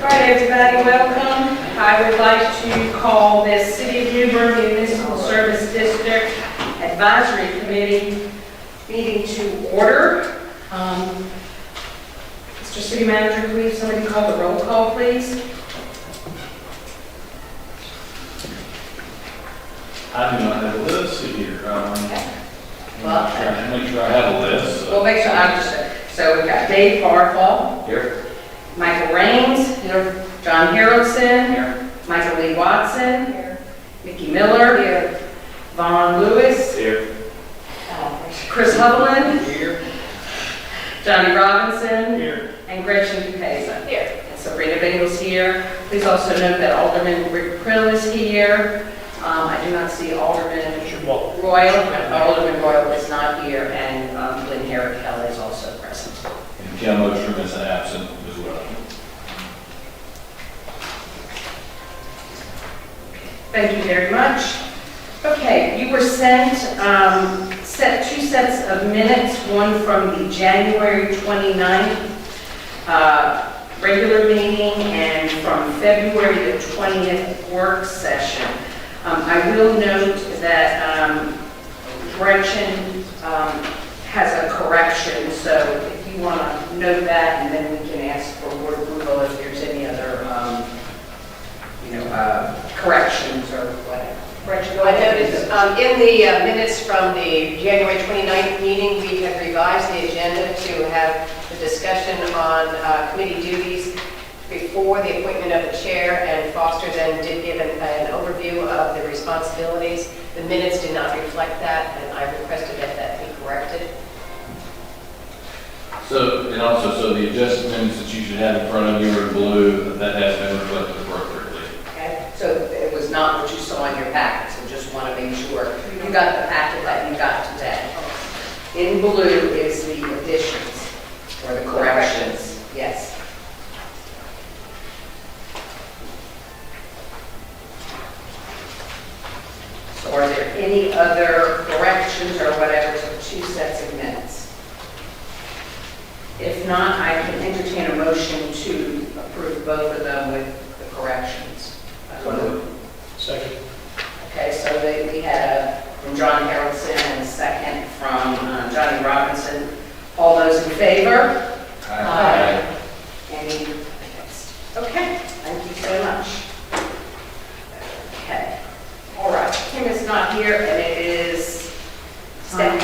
All right, everybody, welcome. I would like to call this City of New Bern Municipal Service District Advisory Committee meeting to order. Mr. City Manager, please, somebody call the roll call, please. I do not have a list here. Well, Make sure I have a list. we'll make sure I understand. So we've got Dave Barfall, Here. Michael Raines, Here. John Harrelson, Here. Michael Lee Watson, Here. Mickey Miller, Here. Vaughn Lewis, Here. Chris Hubland, Here. Johnny Robinson, Here. and Gretchen Dupeza. Here. And Sabrina Bingle's here. Please also note that Alderman Rick Prill is here. I do not see Alderman Royal. Alderman Royal is not here, and Lynne Harakal is also present. And Kim Ostrom is absent as well. Thank you very much. Okay, you were sent two sets of minutes, one from the January 29th regular meeting and from February the 20th work session. I will note that Gretchen has a correction, so if you want to note that, and then we can ask for board approval if there's any other corrections or whatever. Gretchen, go I ahead. noticed in the minutes from the January 29th meeting, we have revised the agenda to have the discussion on committee duties before the appointment of the chair, and Foster then did give an overview of the responsibilities. The minutes did not reflect that, and I requested that that be corrected. So, and also, so the adjustments that you should have in front of you are in blue, that has been reflected appropriately. Okay, so it was not what you saw in your packet, so just want to make sure you got the packet that you got today. In blue is the additions or the corrections, yes. So are there any other corrections or whatever to the two sets of minutes? If not, I can entertain a motion to approve both of them with the corrections. Second. Okay, so we had from John Harrelson and a second from Johnny Robinson. All those in favor? Aye. Any against? Okay, thank you so much. Okay, all right, Kim is not here, and it is Tanya.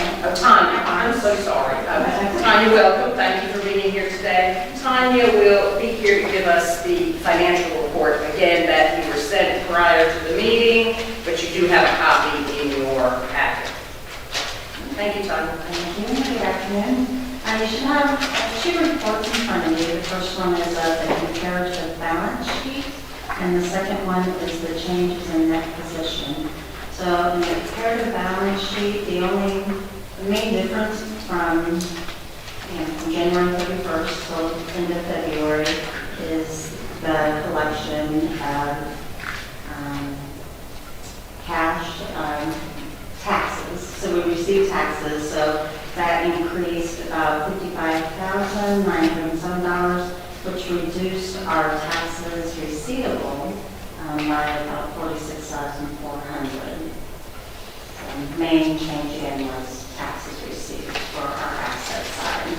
I'm so sorry. Tanya, welcome. Thank you for being here today. Tanya will be here to give us the financial report, again, that you were sent prior to the meeting, but you do have a copy in your packet. Thank you, Tanya. Thank you. Good afternoon. You should have two reports in front of you. The first one is the comparative balance sheet, and the second one is the changes in net position. So in the comparative balance sheet, the main difference from January 31st till end of February is the collection of cash taxes. So we received taxes, so that increased $55,907, which reduced our taxes receivable by about $46,400. The main change in was taxes received for our asset side.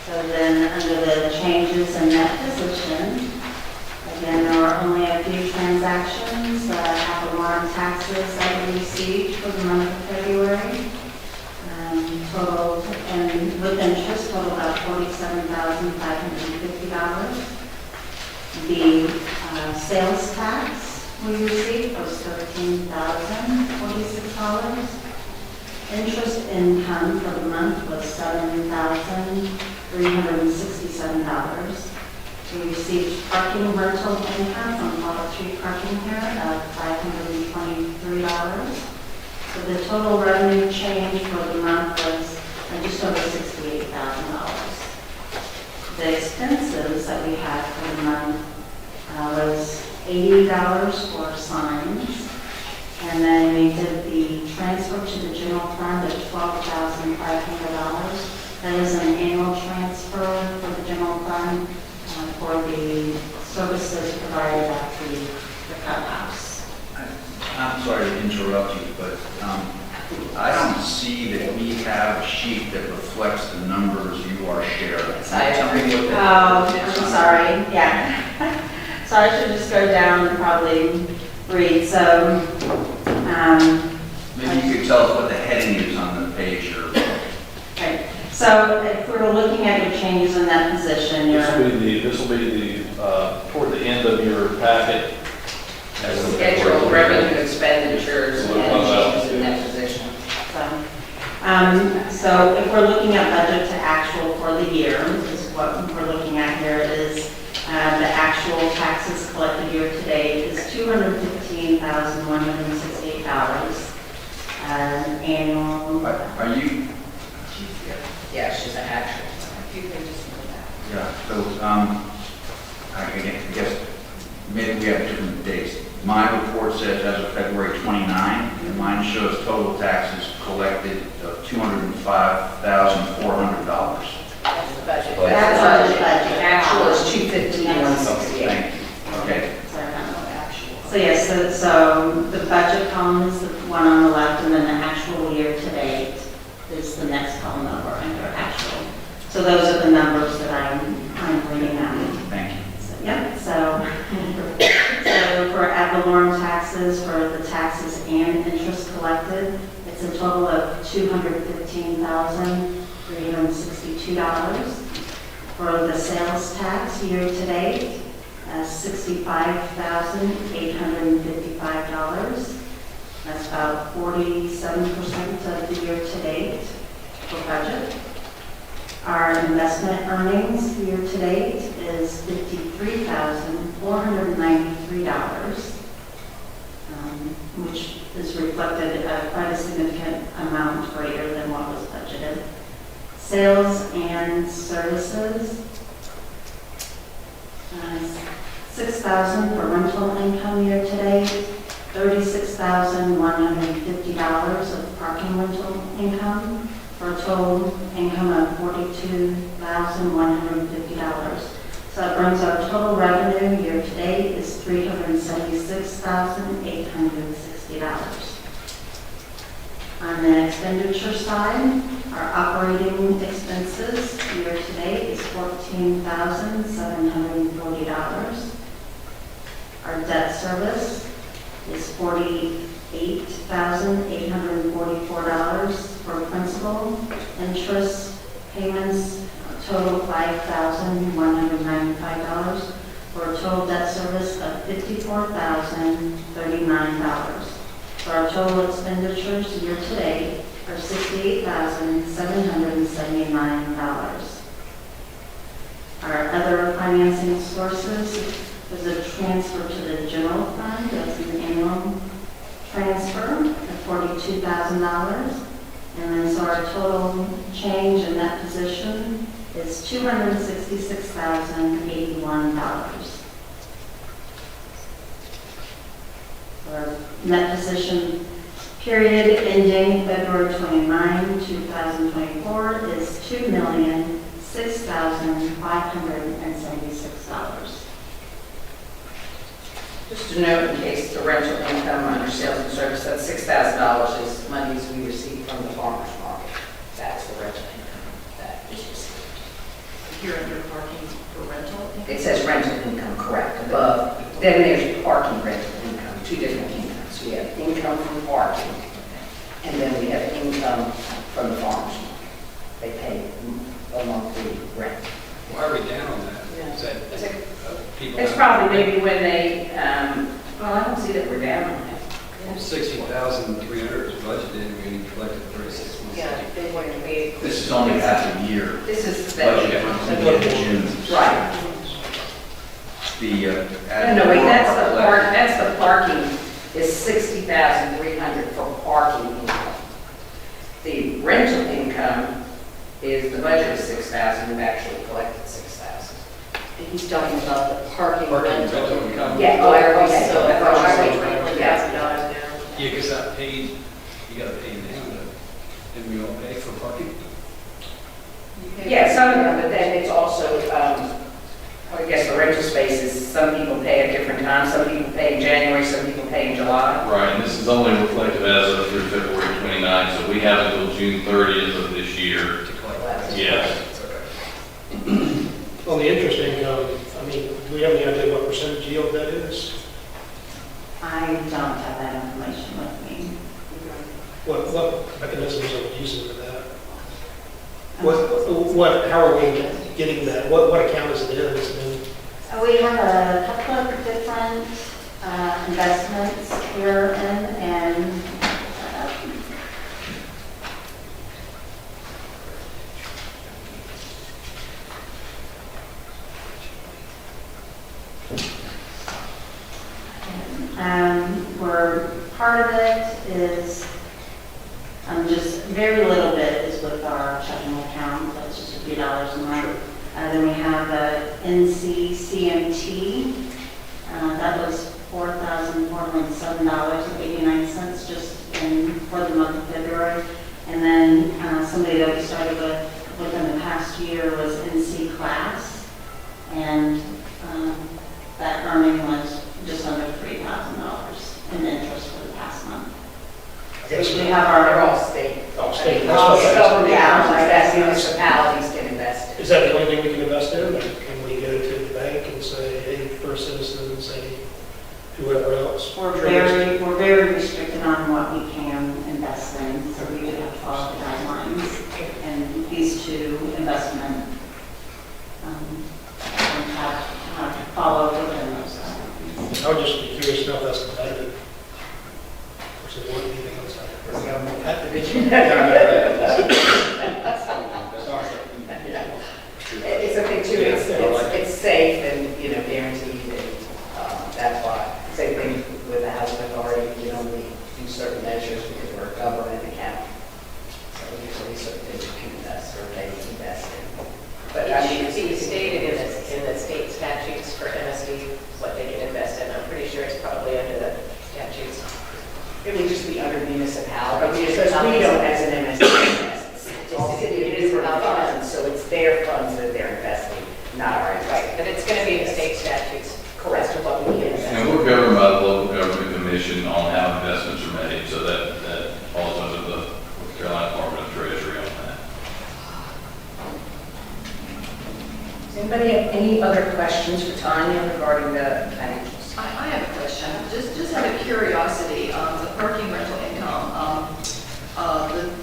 So then under the changes in net position, again, there were only a few transactions, half a lot of taxes that we received for the month of February. Totaled, and with interest, totaled about $47,550. The sales tax we received was $13,046. Interest income for the month was $7,367. We received parking rental income from Model 3 parking here of $523. So the total revenue change for the month was just over $68,000. The expenses that we had for the month was $80 for signs, and then we did the transfer to the general fund of $12,500. That is an annual transfer services provided at the clubhouse. I'm sorry to interrupt you, but I don't see that we have a sheet that reflects the numbers you are sharing. Tell me what that is. I'm sorry, yeah. So I should just go down and probably read, so, Maybe you could tell us what the heading is on the page or. right. So if we were looking at your changes in that position, This will be the, toward the end of your packet. Schedule revenue expenditures So and what about- changes in that position. so if we're looking at budget to actual for the year, is what we're looking at here is the actual taxes collected year to date is $215,168. Annual. Are you, Yeah, she's an actual. yeah, so, I guess maybe we have different dates. My report says as of February 29, and mine shows total taxes collected of $205,400. That's the budget. That's our budget. Actual is 215,168. Thank you. Okay. So yes, so the budget column is the one on the left, and then the actual year to date is the next column over under actual. So those are the numbers that I'm reading out. Thank you. So, yep, so for ad valorem taxes, for the taxes and interest collected, it's a total of $215,362. For the sales tax year to date, $65,855. That's about 47% of the year to date for budget. Our investment earnings year to date is $53,493, which is reflected at quite a significant amount greater than what was budgeted. Sales and services, $6,000 for rental income year to date, $36,150 of parking rental income, for a total income of $42,150. So that brings our total revenue year to date is $376,860. On the expenditure side, our operating expenses year to date is $14,740. Our debt service is $48,844 for principal. Interest payments total $5,195 for a total debt service of $54,039. So our total expenditures year to date are $68,779. Our other financing sources is a transfer to the general fund. That's an annual transfer of $42,000. And then so our total change in that position is $266,081. Our net position period ending February 29, 2024 is $2,006,576. Just a note in case the rental income under sales and service, that $6,000 is monies we received from the farmer's market. That's the rental income that is received. Here under parking for rental? It says rental income, correct, above. Then there's parking rental income, two different incomes. We have income from parking, and then we have income from the farmer's market. They pay a monthly rent. Why are we down on that? Is that people? It's probably maybe when they, well, I don't see that we're down on it. 60,300 is budgeted, we collected 36 months. Yeah, they want to be. This is only half a year. This is Budget the, runs to the end of June. right. The, No, wait, that's the parking is $60,300 for parking income. The rental income is, the budget is $6,000, we've actually collected $6,000. And he's talking about the parking Parking rental. rental income. Yeah, Oh, okay. so I thought you why are we said- $21,000 down? Yeah, because that paid, you got to pay now, and we all pay for parking. Yeah, some of them, but then it's also, I guess the rental spaces, some people pay at different times, some people pay in January, some people pay in July. Right, and this is only reflective as of through February 29th, so we have until June 30th of this year. To collect. Yes. On the interest income, I mean, do we have any idea what percentage yield that is? I don't have that information with me. What mechanisms are we using for that? How are we getting that? What account is it in? Is it in? We have a couple of different investments we're in, and where part of it is just very little bit is with our checking account. That's just a few dollars a month. Then we have a NCCMT. That was $4,407.89 just for the month of February. And then somebody that we started with within the past year was NC Class. And that earning was just under $3,000 in interest for the past month. I guess We have They're our, all state. Oh, state. all That's what I asked. government Yeah, accounts like that that. municipalities can invest in. Is that the only thing we can invest in? Or can we go to the bank and say, hey, First Citizen, and say, whoever else? We're very restricted on what we can invest in, so we would have to follow the guidelines. And these two investment have followed within those guidelines. I would just be curious to know if that's competitive. Or is it one anything else out there? It's a thing too, it's safe and, guaranteed, and that's why. Same thing with the housing authority, we only do certain measures because we're a government account. So usually certain things you can invest or they invest in. But I It mean, should be stated in the state statutes for MSD what they can invest in. I'm pretty sure it's probably under the statutes. it would just be under municipality, because we don't as an MSD invest. It's all city funds, so it's their funds that they're investing, not our Right, investment. but it's going to be in the state statutes. Correct, what we can invest. And we're governed by the local government commission on how investments are made, so that falls under the North Carolina Department of Treasury on that. Does anybody have any other questions for Tanya regarding the financials? I have a question, just out of curiosity, the parking rental income,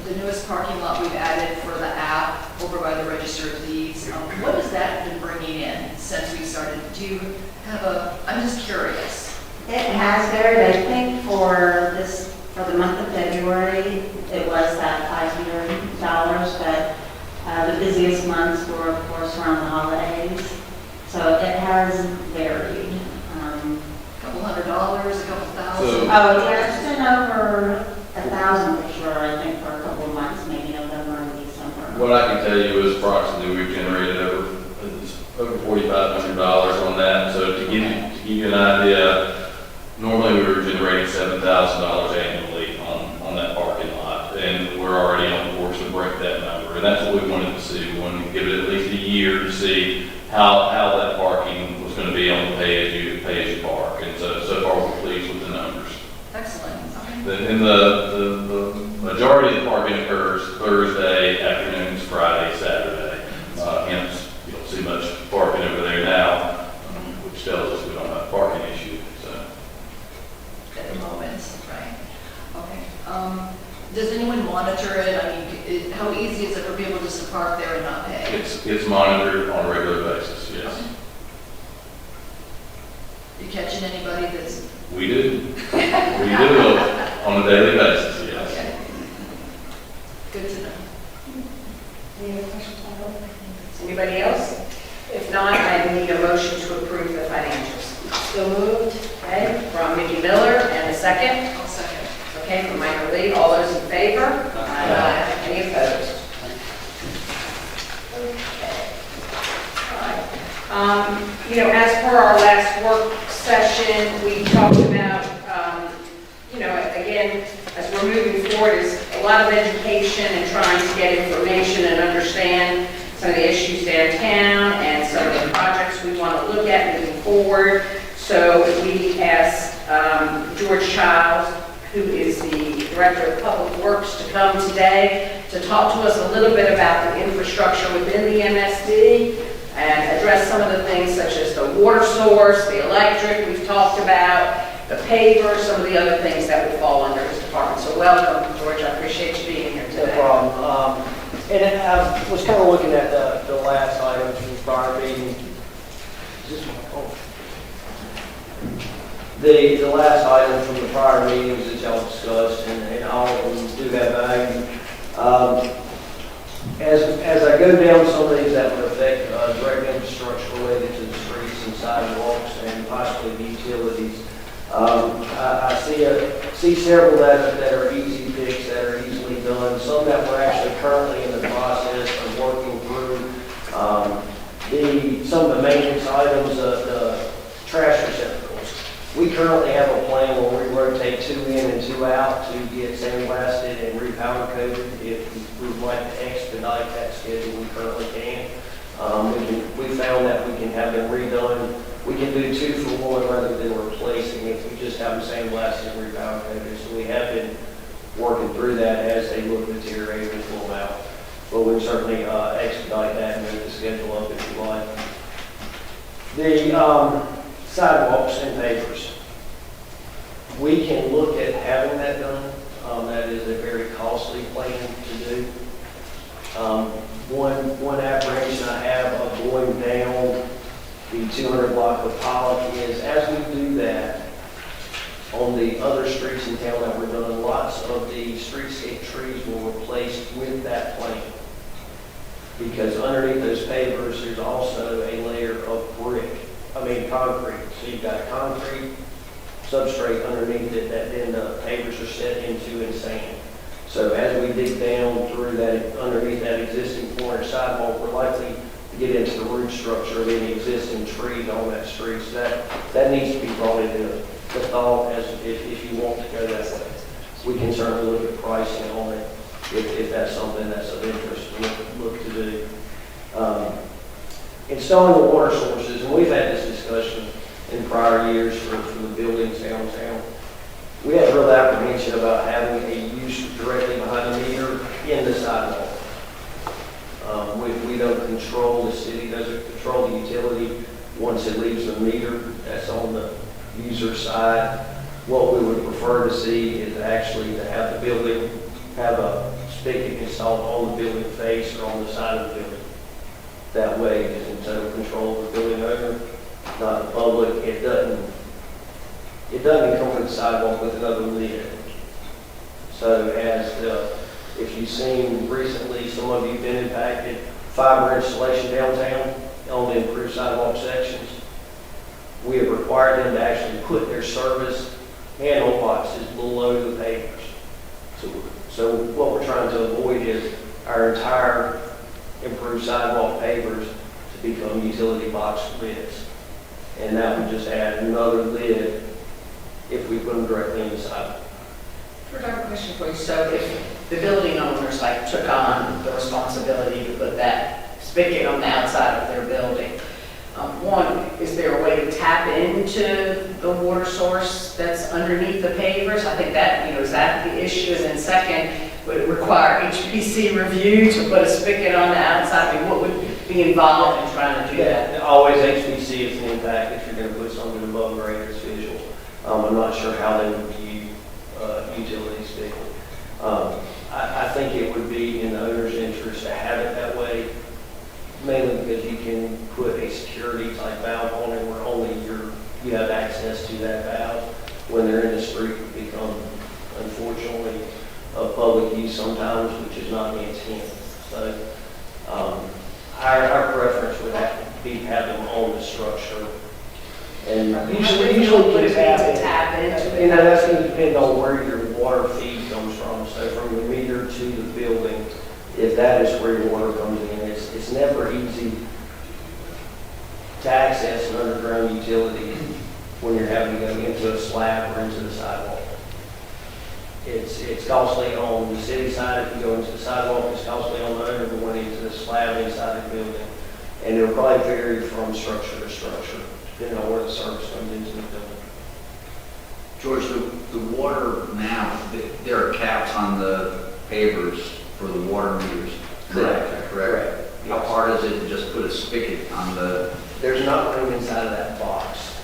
the newest parking lot we've added for the app over by the register of deeds, what has that been bringing in since we started? Do you have I'm just curious. It has varied, I think for the month of February, it was that $500, but the busiest months were, of course, around the holidays. So it has varied. A couple $100, a couple thousand? So- Oh, yeah, it's been over 1,000 for sure, I think, for a couple of months, maybe November and December. What I can tell you is approximately we've generated over $4,500 on that. So to give you an idea, normally we were generating $7,000 annually on that parking lot, and we're already on course to break that number. And that's what we wanted to see. We wanted to give it at least a year to see how that parking was going to be on the pay as you park. And so far we're pleased with the numbers. Excellent, okay. And the majority of the parking occurs Thursday afternoons, Friday, Saturday. Hence, you don't see much parking over there now, which tells us we don't have a parking issue, so. At the moment, right? Okay. Does anyone monitor it? I mean, how easy is it for people just to park there and not pay? It's monitored on a regular basis, yes. You catching anybody that's, We do. We do on a daily basis, yes. okay. Good to know. Any other questions? Anybody else? If not, I need a motion to approve the financials. So moved. Okay, from Mickey Miller, and a second. I'll second. Okay, from Michael Lee. All those in favor? Aye. Any opposed? Okay. All right. As per our last work session, we talked about, again, as we're moving forward, is a lot of education and trying to get information and understand some of the issues downtown and some of the projects we want to forward. So we asked George Chiles, who is the Director of Public Works, to come today to talk to us a little bit about the infrastructure within the MSD and address some of the things such as the water source, the electric we've talked about, the paver, some of the other things that would fall under his department. So welcome, George. I appreciate you being here No today. problem. And I was kind of looking at the last items from the prior meeting. Is this one? Oh. The last item from the prior meetings that y'all discussed, and all of them do have value. As I go down some of these that would affect direct infrastructure related to the streets and sidewalks and possibly the utilities, I see several that are easy to fix, that are easily done. Some that we're actually currently in the process of working through. Some of the maintenance items, the trash receptacles. We currently have a plan where we rotate 2 in and 2 out to get sandblasted and repowder coated. If we would like to expedite that schedule, we currently can. We found that we can have them redone. We can do 2 for 1 rather than replacing if we just have them sandblasted and repowder coated. So we have been working through that as they look deteriorated and pull out. But we certainly expedite that and move the schedule up if you like. The sidewalks and pavers. We can look at having that done. That is a very costly plan to do. One apprehension I have of going down the 200 block of Pollock is as we do that on the other streets in town that we're doing, lots of the streetscape trees will replace with that plan. Because underneath those pavers, there's also a layer of concrete. So you've got a concrete substrate underneath it that then the pavers are set into in sand. So as we dig down through that, underneath that existing corner sidewalk, we're likely to get into the root structure of any existing trees on that street. So that needs to be brought into the thought as if you want to go that way. We can certainly look at pricing on it if that's something that's of interest to look to do. Installing the water sources, and we've had this discussion in prior years for the buildings downtown. We have real apprehension about having a use directly behind the meter in the sidewalk. We don't control, the city doesn't control the utility once it leaves the meter. That's on the user side. What we would prefer to see is actually to have the building have a spigot installed on the building face or on the side of the building. That way, it's in total control of the building owner, not the public. It doesn't encumber the sidewalk with another lid. So if you've seen recently, some of you have been impacted, fiber installation downtown on the improved sidewalk sections. We have required them to actually put their service handle boxes below the pavers. So what we're trying to avoid is our entire improved sidewalk pavers to become utility box lids. And that would just add another lid if we put them directly in the sidewalk. George, I have a question for you. So if the building owners took on the responsibility to put that spigot on the outside of their building, one, is there a way to tap into the water source that's underneath the pavers? I think that, is that the issue? And then second, would it require HPC review to put a spigot on the outside? I mean, what would be involved in trying to do that? Yeah, always HPC is an impact if you're going to put something above grade or visual. I'm not sure how they would view utilities people. I think it would be in the owner's interest to have it that way, mainly because you can put a security type valve on it where only you have access to that valve. When they're in the street, it become, unfortunately, of public use sometimes, which is not the intent. So our preference would have to be have them on the structure. And usually would it be can tap to tap into it? that's going to depend on where your water feed comes from. So from the meter to the building, if that is where your water comes in, it's never easy to access an underground utility when you're having to go into a slab or into the sidewalk. It's costly on the city side if you go into the sidewalk. It's costly on the owner going into the slab inside the building. And it'll probably vary from structure to structure, depending on where the service comes into the building. George, the water now, there are caps on the pavers for the water meters. Correct. How hard is it to just put a spigot on the, There's not room inside of that box,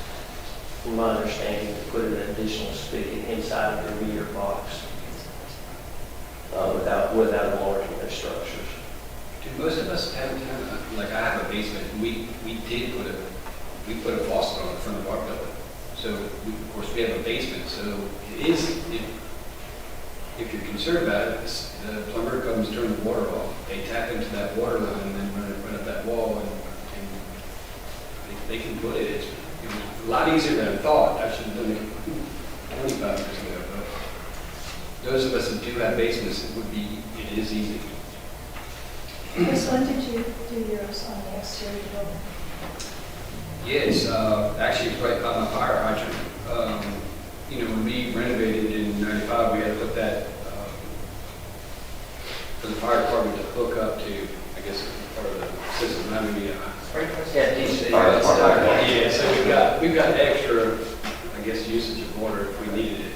from my understanding, to put an additional spigot inside of your meter box without enlarging their structures. Do most of us have, like I have a basement, and we put a faucet on the front of our building. So, of course, we have a basement, so it is, if you're concerned about it, the plumber comes, turn the water off. They tap into that water line and then run up that wall, and they can put it. It's a lot easier than I thought. I should have done it 25 years ago. But those of us that do have basements, it is easy. Chris, when did you do yours on the exterior building? Yes, actually, it's right by my fire hydrant. When we renovated in '95, we had to put that for the fire department to hook up to, I guess, part of the system. I mean, yeah, so we've got extra, I guess, usage of water if we needed it,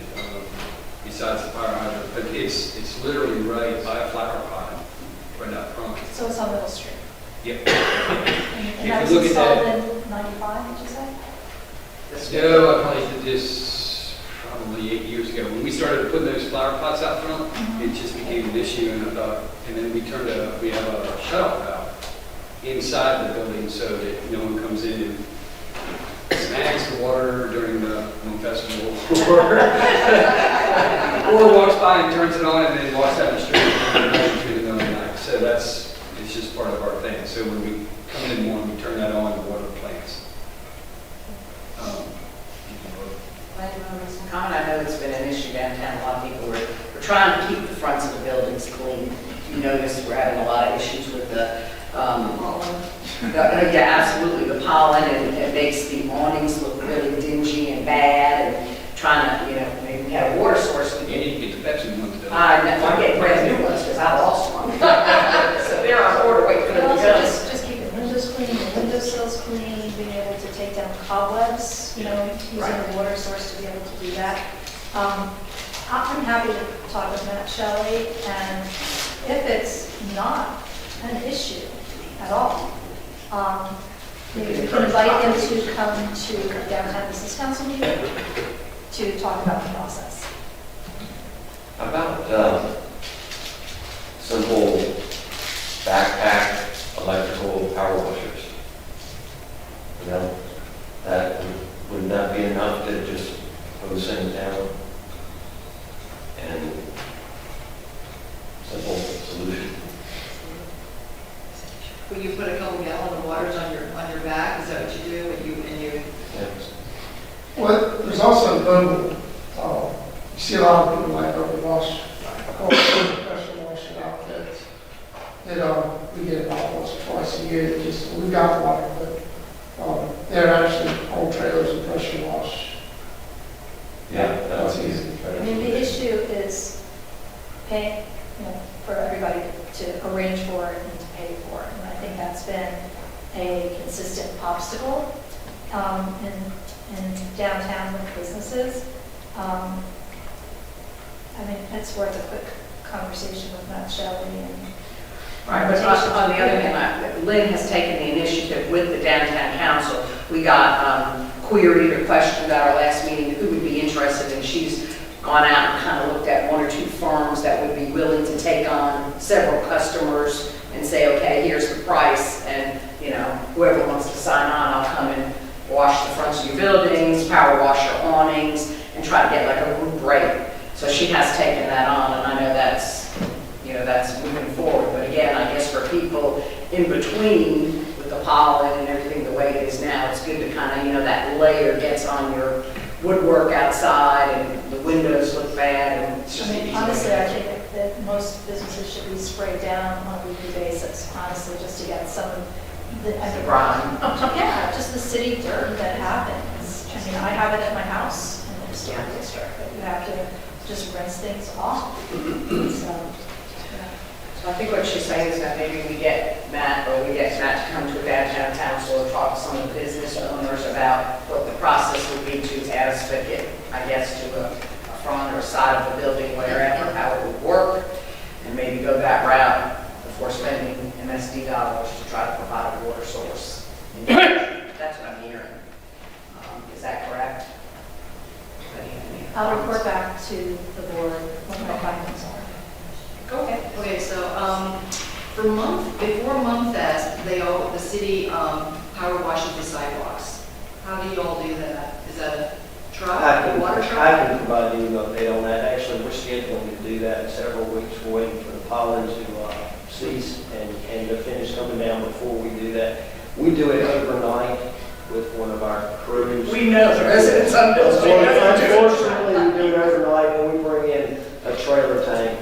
besides the fire hydrant. But it's literally right by a flower pot, right out front. So it's on Middle Street? Yep. And that If was you look at installed in 95, did you say? No, I probably did this probably 8 years ago. When we started putting those flower pots out front, it just became an issue, and I thought, and then we have a shut-off valve inside the building so that no one comes in and snags the water during the festival, or walks by and turns it on and then walks down the street through the middle of the night. So it's just part of our thing. So when we come in the morning, we turn that on and water the plants. Comment, I know it's been an issue downtown. A lot of people we're trying to keep the fronts of the buildings clean. You notice we're having a lot of issues with the, yeah, absolutely, the pollen, and it makes the awnings look really dingy and bad, and trying to, maybe we had a water source. You need to get the Pepsi ones done. I get brand new ones because I lost one. So they're on order, wait for them to Also, go. just keeping windows clean, the windowsills clean, being able to take down cobwebs, using the water source to be able to do that. I'm happy to talk with Matt Shelley, and if it's not an issue at all, maybe we can invite him to come to downtown business council meeting to talk about the process. About simple backpack electrical power washers. That wouldn't that be enough to just hose things down? And simple solution. Will you put a couple gallon of waters on your back? Is that what you do? Yes. Well, there's also mobile, you see a lot of people like overwash, pressure washing outfits. That we get about once or twice a year. We've got water, but they're actually whole trailers and pressure wash. Yeah, That's easy. I mean, the issue is paying, for everybody to arrange for it and to pay for it. And I think that's been a consistent obstacle in downtown with businesses. I mean, it's worth a quick conversation with Matt Shelley and. Right, but on the other hand, Lynn has taken the initiative with the downtown council. We got queried or questioned at our last meeting who would be interested, and she's gone out and kind of looked at 1 or 2 firms that would be willing to take on several customers and say, okay, here's the price, and whoever wants to sign on, I'll come and wash the fronts of your buildings, power wash your awnings, and try to get like a group rate. So she has taken that on, and I know that's moving forward. But again, I guess for people in between with the pollen and everything the way it is now, it's good to kind of, that layer gets on your woodwork outside and the windows look bad, and it's just easy. Honestly, I think that most businesses should be sprayed down on a weekly basis, honestly, just to get some of the Brine. Yeah, just the city dirt that happens. I mean, I have it at my house in the historic district, but you have to just rinse things off. So, I think what she's saying is that maybe we get Matt to come to a downtown council or talk to some of the business owners about what the process would be to add a spigot, I guess, to a front or side of the building, wherever, how it would work, and maybe go that route before spending MSD dollars to try to provide a water source. That's what I'm hearing. Is that correct? I'll report back to the board when my findings are. Okay, so, before Month Fest, the city, power washes the sidewalks. How do you all do that? Is that a truck, a water truck? I can provide you an update on that. Actually, we're scheduling to do that in several weeks. We're waiting for the pollen to cease and to finish coming down before we do that. We do it overnight with one of our crews. We know the residents on Bill Street. Unfortunately, we do it overnight and we bring in a trailer tank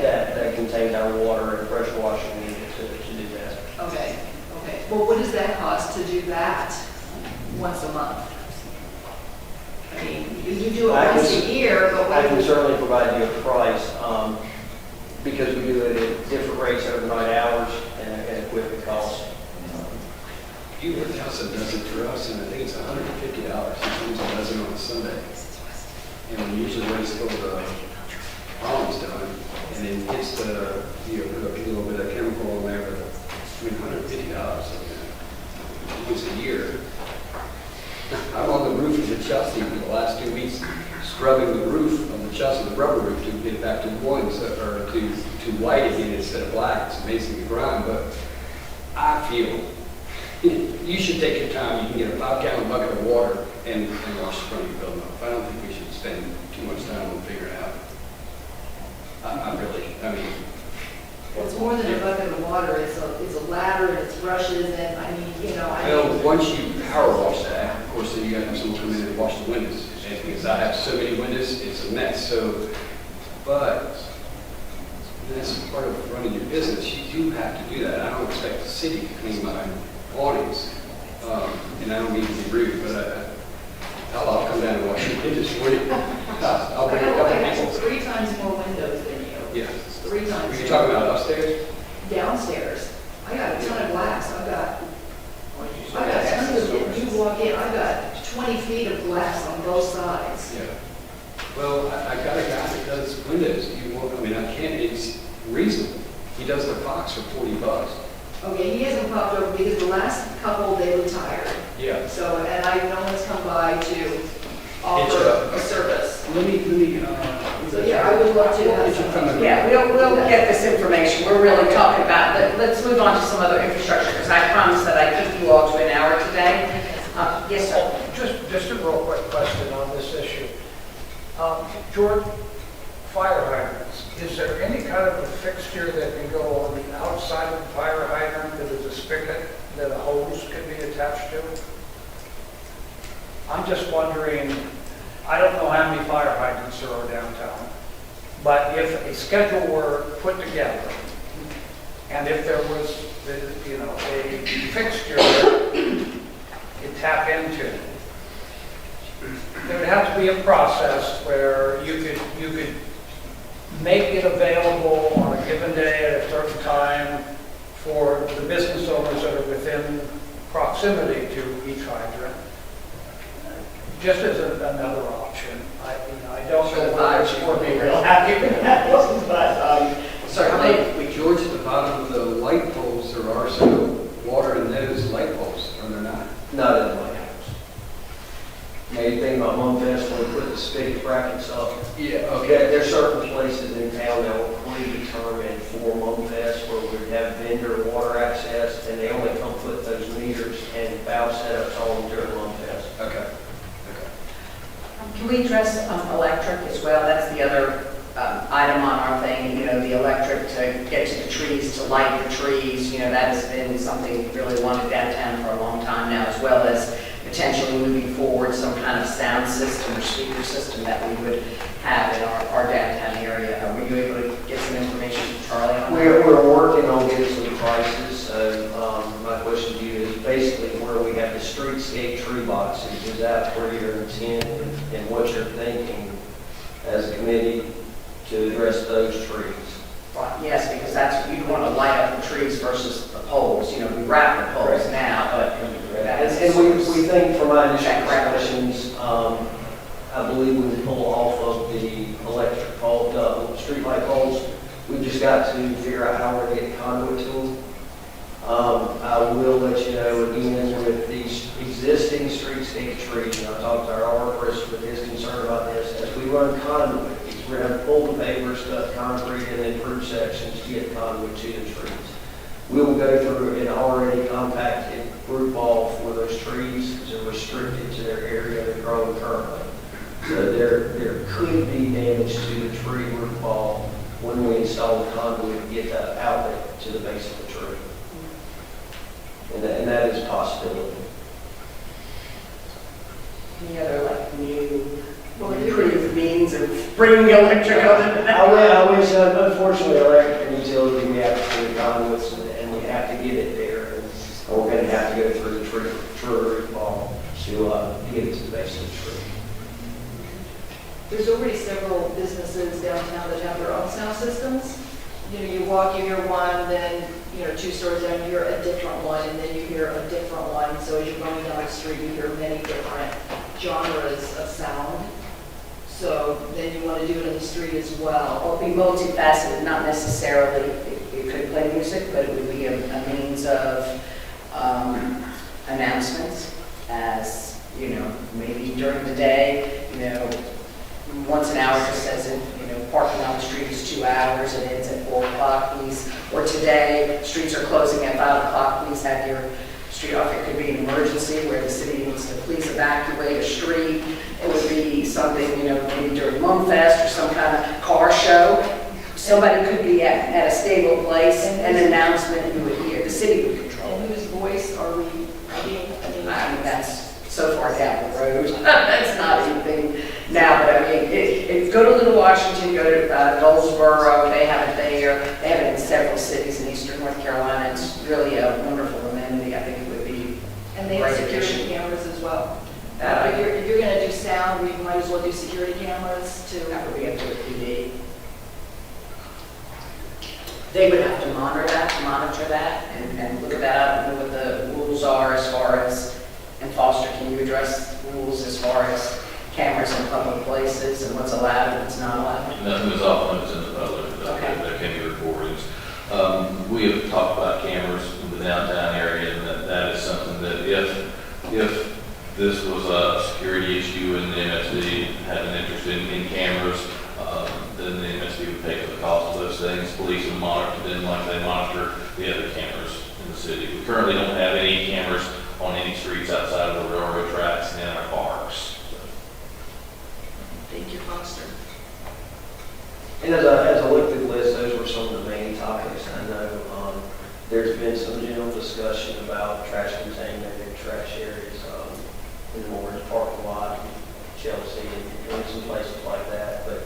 that contains our water and pressure washing needed to do that. Okay. Well, what does that cost to do that once a month? I mean, you do it once a year, but I can certainly provide you a price, because we do it at different rates overnight hours and equipment costs. You were the house that does it for us, and I think it's $150. Sometimes it does it on a Sunday. And we usually wait till the pollen's done, and then hits put a little bit of chemical in there, but $150 once a year. I'm on the roof of the Chelsea for the last 2 weeks, scrubbing the roof of the Chelsea, the rubber roof, to get it back to white, or to white again instead of black. It's amazing the grind, but I feel you should take your time. You can get a 5-gallon bucket of water and wash the front of your building off. I don't think we should spend too much time on figuring it out. I mean, well, it's more than a bucket of water. It's a ladder, and it's brushes, and well, once you power wash that, of course, then you got to have someone come in and wash the windows. And because I have so many windows, it's a mess. So, but that's part of running your business. You do have to do that. I don't expect the city to clean my awnings. And I don't mean to be rude, but I'll come down and wash your windows for you. I'll bring a couple I have people. 3 times more windows than you. Yeah. 3 times. Are you talking about upstairs? Downstairs. I got a ton of glass. I've got tons of, you walk in, I've got 20 feet of glass on both sides. Yeah. Well, I got a guy that does windows. I can't, it's reasonable. He does the box for $40. Okay, he hasn't popped over because the last couple, they retired. Yeah. So, and no one's come by to offer a service. Let me, So, yeah, I would love to have some. Yeah, we'll get this information. We're really talking about, let's move on to some other infrastructure, because I promised that I'd keep you all to an hour today. Yes, sir. Just a real quick question on this issue. George, fire hydrants, is there any kind of a fixture that can go on the outside of the fire hydrant that is a spigot that a hose can be attached to? I'm just wondering, I don't know how many fire hydrants there are downtown, but if a schedule were put together, and if there was, a fixture that you tap into, there would have to be a process where you could make it available on a given day at a certain time for the business owners that are within proximity to each hydrant, just as another option. I don't know whether it's for me real happy with that, but certainly, George, at the bottom of the light poles, there are some water in those light poles, are there not? Not in the lighthouse. Maybe think about Month Fest when we put the spigot brackets up. Yeah, There's certain places in town that will predetermine for Month Fest where we have vendor water access, and they only come put those meters and valve setups on during Month Fest. Okay. Can we address electric as well? That's the other item on our thing, the electric to get to the trees, to light the trees. That has been something we really wanted downtown for a long time now, as well as potentially moving forward some kind of sound system or speaker system that we would have in our downtown area. Were you able to get some information from Charlie on that? We're working on getting some prices. So my question to you is basically where we have the streetscape tree boxes. Is that where your intent and what you're thinking as a committee to address those trees? Yes, because you want to light up the trees versus the poles. We wrap the poles now, but We think from my initial That correct? discussions, I believe we will pull off of the electric pole, the street light poles. We've just got to figure out how we're going to get conduit to them. I will let you know again with these existing streetscape trees, and I talked to our arborist with his concern about this, as we run conduit, we're going to pull the papers, cut concrete and improved sections to get conduit to the trees. We will go through an already compacted root ball for those trees, because they're restricted to their area they're growing currently. So there could be damage to the tree root ball when we install the conduit and get that outlet to the base of the tree. And that is a possibility. Any other like new improved means of bringing electric on it? I wish, unfortunately, electric and utility, we have to do conduits and we have to get it there. And we're going to have to go through the tree root ball to get it to the base of the tree. There's already several businesses downtown that have their own sound systems. You know, you walk, you hear one, then, you know, 2 stores down, you hear a different one, and then you hear a different one. So as you're going down the street, you hear many different genres of sound. So then you want to do it in the street as well. Or be multifaceted, not necessarily, it could play music, but it would be a means of announcements as, you know, maybe during the day, you know, once an hour just says, you know, parking on the street is 2 hours, it ends at 4 o'clock, please. Or today, streets are closing at 5 o'clock, please have your street off. It could be an emergency where the city needs to please evacuate a street. It would be something, you know, maybe during Mumfest or some kind of car show. Somebody could be at a stable place, an announcement you would hear. The city would control And it. whose voice are we being? I mean, that's so far down the road. That's not anything now, but I mean, go to Little Washington, go to Goldsboro, they have it there. They have it in several cities in eastern North Carolina. It's really a wonderful amenity. I think it would be And they have great security addition. cameras as well. Uh, If you're going to do sound, we might as well do security cameras too. That would be up to the PD. They would have to monitor that, and look at that, and know what the rules are as far as, and Foster, can you address rules as far as cameras in public places and what's allowed and what's not allowed? Nothing is off limits in the public, Okay. there can be recordings. We have talked about cameras in the downtown area, and that is something that if this was a security issue and the MSD had an interest in cameras, then the MSD would pay for the cost of those things. Police would monitor them like they monitor the other cameras in the city. We currently don't have any cameras on any streets outside of the railroad tracks and in our parks. Thank you, Foster. And as I looked at the list, those were some of the main topics. I know there's been some general discussion about trash containment and trash areas in the Morris parking lot, Chelsea, and some places like that. But,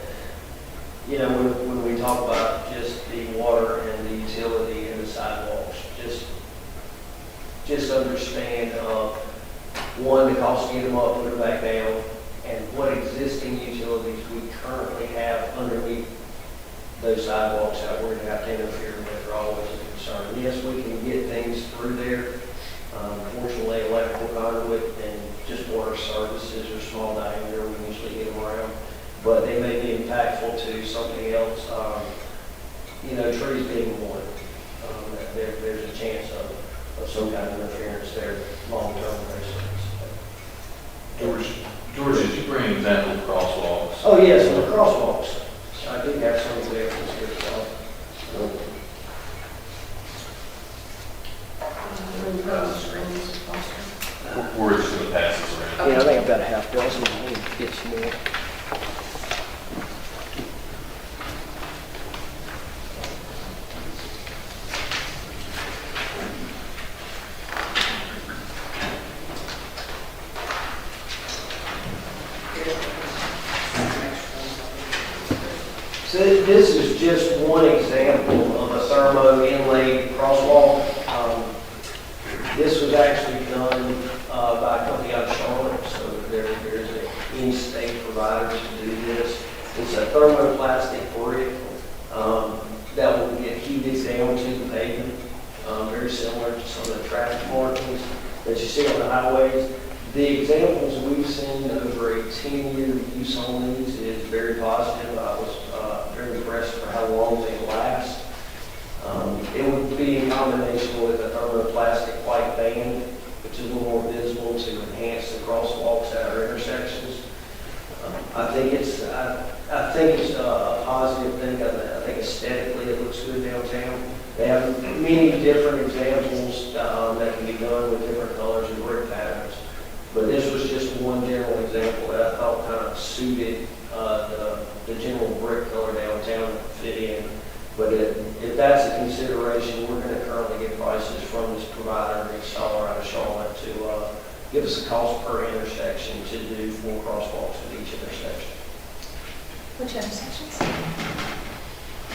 you know, when we talk about just the water and the utility and the sidewalks, just understand, one, the cost to get them up, put them back down, and what existing utilities we currently have underneath those sidewalks that we're going to have to interfere with are always a concern. Yes, we can get things through there. Fortunately, electrical conduit and just water services are small diameter, we usually get them around, but they may be impactful to something else. You know, trees being one, there's a chance of some kind of interference there long-term basis. George, did you bring an example of crosswalks? Oh, yes, and the crosswalks. I do have some examples here, so. We're just going to pass this around. Yeah, I think I've got a half dozen, I need to get some more. So this is just one example of a thermo inlaid crosswalk. This was actually done by a company out of Charlotte, so there's any state provider to do this. It's a thermoplastic brick that will get heated down to the pavement, very similar to some of the traffic markings that you see on the highways. The examples we've seen over a 10-year use on these is very positive. I was very impressed for how long they last. It would be in combination with a thermoplastic white band, which is a little more visible to enhance the crosswalks at our intersections. I think it's a positive thing. I think aesthetically it looks good downtown. They have many different examples that can be done with different colors and brick patterns. But this was just one general example that I thought kind of suited the general brick color downtown to fit in. But if that's a consideration, we're going to currently get prices from this provider and installer out of Charlotte to give us a cost per intersection to do 4 crosswalks at each intersection. Which intersections?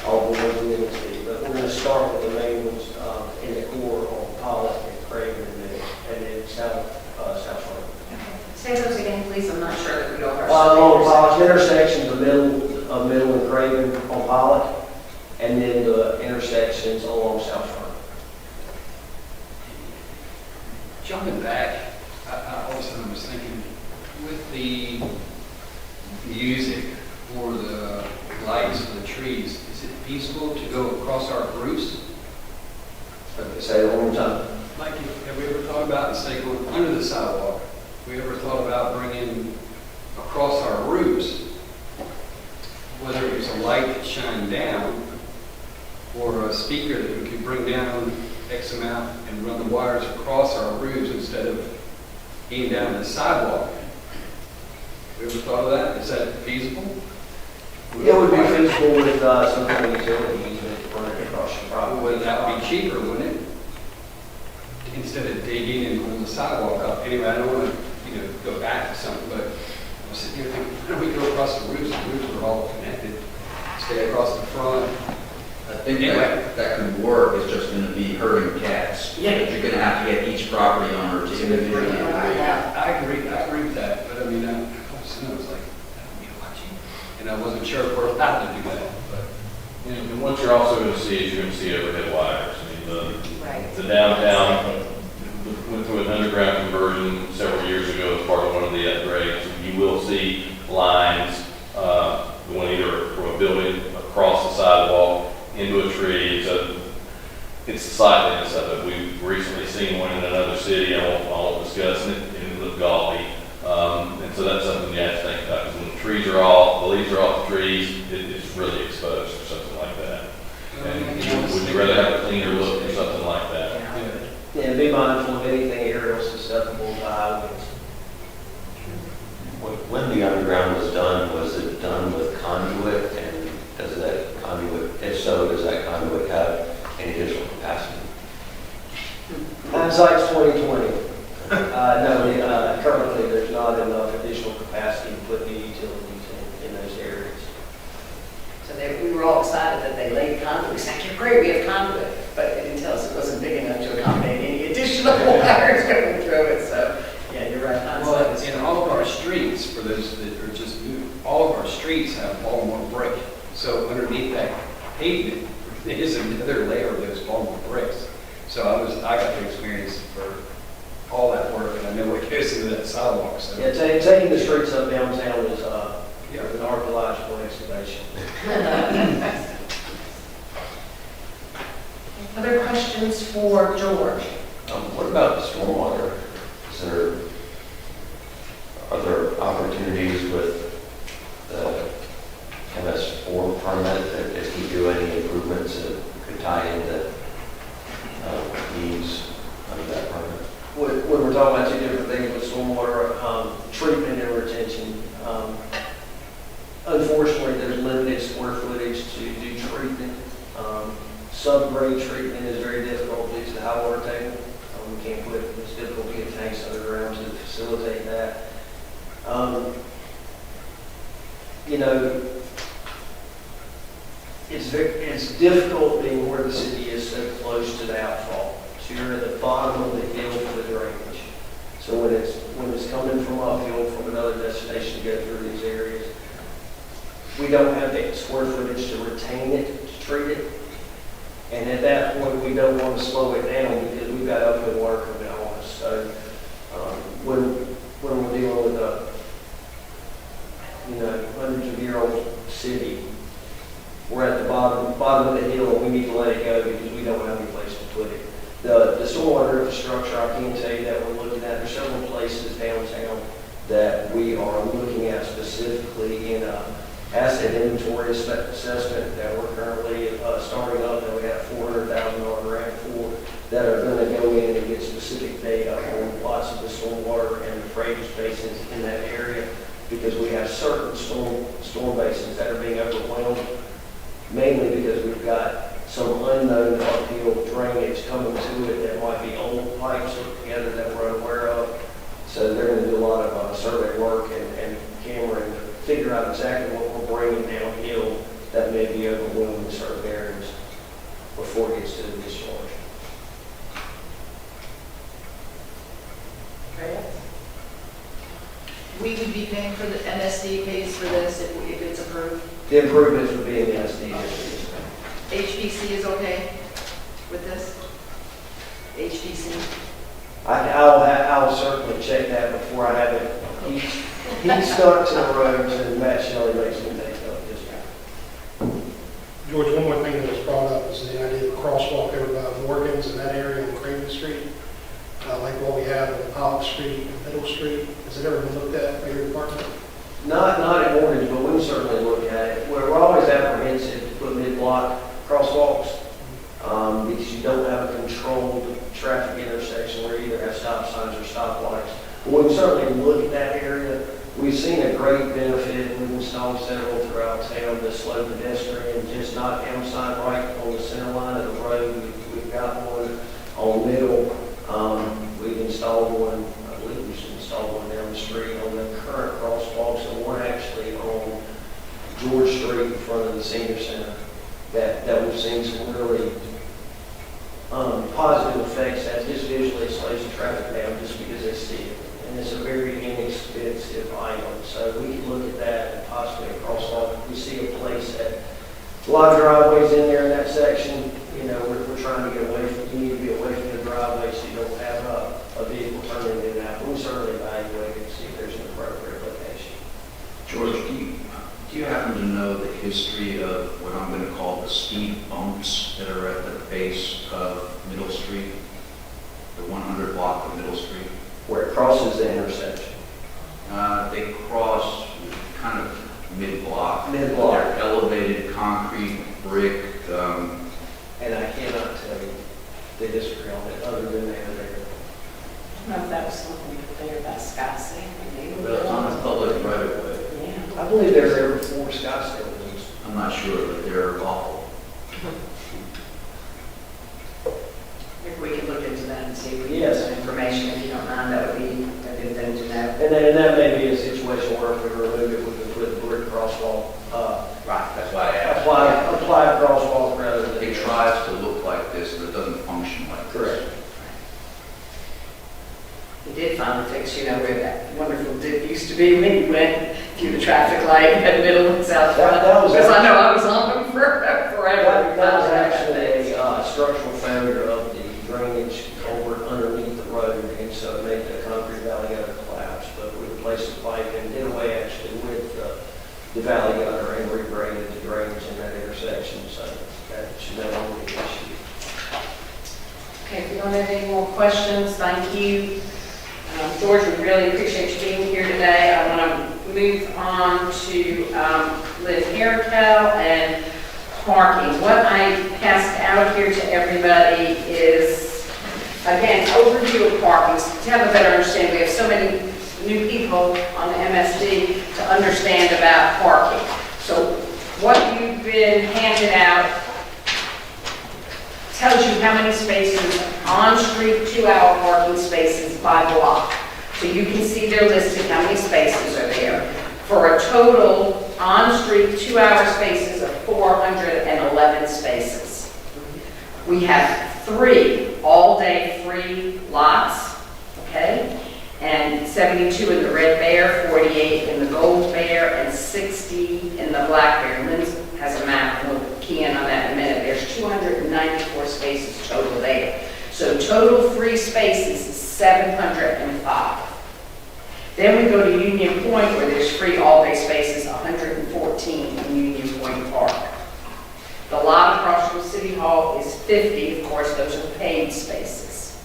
All the ones in the city, but we're going to start with the main ones in the core on Pollock and Craven and then South Front. Say those again, please, I'm not sure that we all are. On Pollock intersection, the middle and Craven on Pollock, and then the intersections along South Front. Jumping back, I also was thinking, with the music or the lights for the trees, is it feasible to go across our roofs? Say it one more time. Like, have we ever thought about, instead of going under the sidewalk, have we ever thought about bringing across our roofs, whether it was a light that shined down or a speaker that we could bring down X amount and run the wires across our roofs instead of being down the sidewalk? Have we ever thought of that? Is that feasible? It would be feasible with some kind of utility easement running across your property. Well, that would be cheaper, wouldn't it? Instead of digging and pulling the sidewalk up. Anyway, I don't want to, go back to something, but I was sitting here thinking, why don't we go across the roofs? The roofs are all connected. Stay across the front. I think that could work, it's just gonna be herding cats. Yeah. You're gonna have to get each property owner to individually. I agree with that, but I mean, I was like, I don't need watching. And I wasn't sure if we're allowed to do that, but. And what you're also going to see is you're going to see overhead wires. I mean, Right. the downtown went through an underground conversion several years ago as part of one of the upgrades. You will see lines going either from a building across the sidewalk into a tree. So it's the sightliness of it. We've recently seen one in another city. I won't discuss it. It looked gaudy. And so that's something you have to think about. Because when the trees are off, the leaves are off the trees, it's really exposed or something like that. And would you rather have a cleaner look or something like that? Yeah, be mindful of anything aerial susceptible to high winds. When the underground was it done with conduit, and does that conduit, if so, does that conduit have any additional capacity? Hindsight's 2020. No, currently there's not enough additional capacity to put new utilities in those areas. So we were all excited that they laid conduit. It's like, great, we have conduit, but they didn't tell us it wasn't big enough to accommodate any additional wires going through it, so, yeah, you're right. Well, in all of our streets, for those that are just new, all of our streets have Baltimore brick. So underneath that pavement, there is another layer of those Baltimore bricks. So I got the experience for all that work, and I know what goes into that sidewalk, so. Yeah, taking the streets up downtown is an archaeological excavation. Other questions for George? What about the stormwater? Are there opportunities with the MS4 permit that if we do any improvements that could tie into needs under that permit? When we're talking about two different things with stormwater treatment and retention, unfortunately, there's limited square footage to do treatment. Subgrade treatment is very difficult due to the high water table. We can't put, it's difficult to get tanks underground to facilitate that. It's difficult being where the city is so close to the outfall. So you're at the bottom of the hill for the drainage. So when it's coming from uphill from another destination to go through these areas, we don't have the square footage to retain it, to treat it. And at that point, we don't want to slow it down because we've got uphill water coming on us. So when city. We're at the bottom of the hill, and we need to let it go because we don't have any place to put it. The stormwater infrastructure, I can tell you that we're looking at, there's several places downtown that we are looking at specifically in a asset inventory assessment that we're currently starting up, that we have $400,000 grant for, that are going to go in and get specific data on lots of the stormwater and the drainage basins in that area, because we have certain storm basins that are being overwhelmed, mainly because we've got some unknown uphill drainage coming to it that might be old pipes hooked together that we're unaware of. So they're going to do a lot of survey work and cammering to figure out exactly what we're bringing downhill that may be overwhelming certain areas before it gets to the discharge. We would be paying for the MSD pays for this if it's approved. The improvements would be in the SD district. HPC is okay with this? HPC? I'll certainly check that before I have it. He's stuck to the roads, and Matt Shelley makes me take up this one. George, one more thing that was brought up is the idea of a crosswalk over by Morgan's in that area on Craven Street, like what we have on Pollock Street and Middle Street. Has it ever been looked at by your department? Not at Orange, but we can certainly look at it. We're always apprehensive to put mid-block crosswalks because you don't have a controlled traffic intersection where you either have stop signs or stoplights. But we can certainly look at that area. We've seen a great benefit. We've installed several throughout town to slow pedestrian, just not down sign right on the center line of the road. We've got one on Middle. We've installed one, I believe we should install one down the street on the current crosswalks, and one actually on George Street in front of the senior center that we've seen some really positive effects that just visually slows the traffic down just because they see it. And it's a very inexpensive item. So we can look at that and possibly a crosswalk. If we see a place that a lot of driveways in there in that section, you know, we're trying to get away from, you need to be away from the driveway so you don't have a vehicle turning in and out. We'll certainly evaluate it and see if there's an appropriate location. George, do you happen to know the history of what I'm going to call the speed bumps that are at the base of Middle Street, the 100 block of Middle Street? Where it crosses the intersection. They cross kind of mid-block. Mid-block. They're elevated concrete, brick. And I cannot tell you the history on it other than they're there. I don't know if that was something there about Scott saying. But it's on a public right of way. Yeah. I believe they were there before Scottsdale was. I'm not sure, but they're awful. If we could look into that and see if we Yes. get some information, if you don't mind, that would be a good thing to know. And that may be a situation where if we remove it, we can put the brick crosswalk, Right, that's why I asked. apply crosswalk rather than. It tries to look like this, but it doesn't function like this. Correct. We did finally fix, you know, where that wonderful dip used to be when you went through the traffic light at Middle and South Front. That was- Because I know I was on them forever. That was actually a structural failure of the drainage culvert underneath the road, and so it made the concrete valley gutter collapse. But we replaced the pipe and did away actually with the valley gutter and regraded the drainage in that intersection, so that should no longer be an issue. Okay, if you don't have any more questions, thank you. George, we really appreciate you being here today. I want to move on to Lynne Harakal and parking. What I passed out here to everybody is, again, overview of parking. To have a better understanding, we have so many new people on the MSD to understand about parking. So what you've been handed out tells you how many spaces on-street 2-hour parking spaces by block. So you can see they're listed, how many spaces are there. For a total on-street 2-hour spaces of 411 spaces. We have 3 all-day free lots, okay? And 72 in the Red Bear, 48 in the Gold Bear, and 60 in the Black Bear. Lynn has a map, and we'll key in on that in a minute. There's 294 spaces total there. So total free spaces is 705. Then we go to Union Point, where there's free all-day spaces, 114. 14 in Union Point Park. The lot across from City Hall is 50, of course, those are paid spaces.